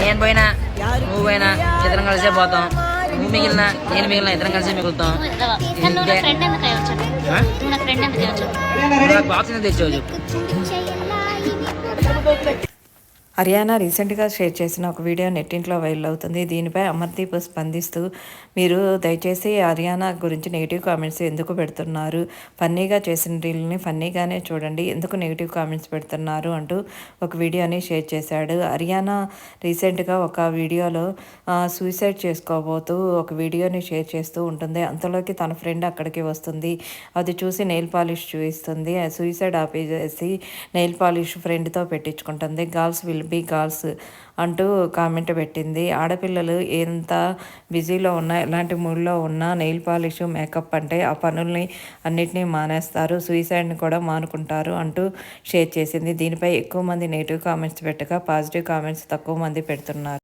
నేను పోయినా నువ్వు పోయినా ఇద్దరం కలిసే పోతాం. నువ్వు మిగిలిన నేను మిగిలిన ఇద్దరం కలిసి మిగులుతాం. బాక్స్ తెచ్చావు. హర్యానా రీసెంట్గా షేర్ చేసిన ఒక వీడియో నెట్టింట్లో వైరల్ అవుతుంది. దీనిపై అమర్దీప్ స్పందిస్తూ, మీరు దయచేసి హర్యానా గురించి నెగిటివ్ కామెంట్స్ ఎందుకు పెడుతున్నారు? ఫన్నీగా చేసిన రీల్ని ఫన్నీగానే చూడండి, ఎందుకు నెగిటివ్ కామెంట్స్ పెడుతున్నారు అంటూ ఒక వీడియోని షేర్ చేశాడు. హర్యానా రీసెంట్గా ఒక వీడియోలో సూసైడ్ చేసుకోబోతూ ఒక వీడియోని షేర్ చేస్తూ ఉంటుంది. అంతలోకి తన ఫ్రెండ్ అక్కడికి వస్తుంది. అది చూసి నెయిల్ పాలిష్ చూపిస్తుంది. సూసైడ్ ఆపేసి నెయిల్ పాలిష్ ఫ్రెండ్తో పెట్టించుకుంటుంది. గర్ల్స్ విల్ బీ గర్ల్స్ అంటూ కామెంట్ పెట్టింది. ఆడపిల్లలు ఎంత బిజీలో ఉన్నా, ఎలాంటి మూడ్లో ఉన్నా నెయిల్ పాలిష్, మేకప్ అంటే ఆ పనుల్ని అన్నిటినీ మానేస్తారు, సూసైడ్ని కూడా మానుకుంటారు అంటూ షేర్ చేసింది. దీనిపై ఎక్కువ మంది నెగిటివ్ కామెంట్స్ పెట్టగా పాజిటివ్ కామెంట్స్ తక్కువ మంది పెడుతున్నారు.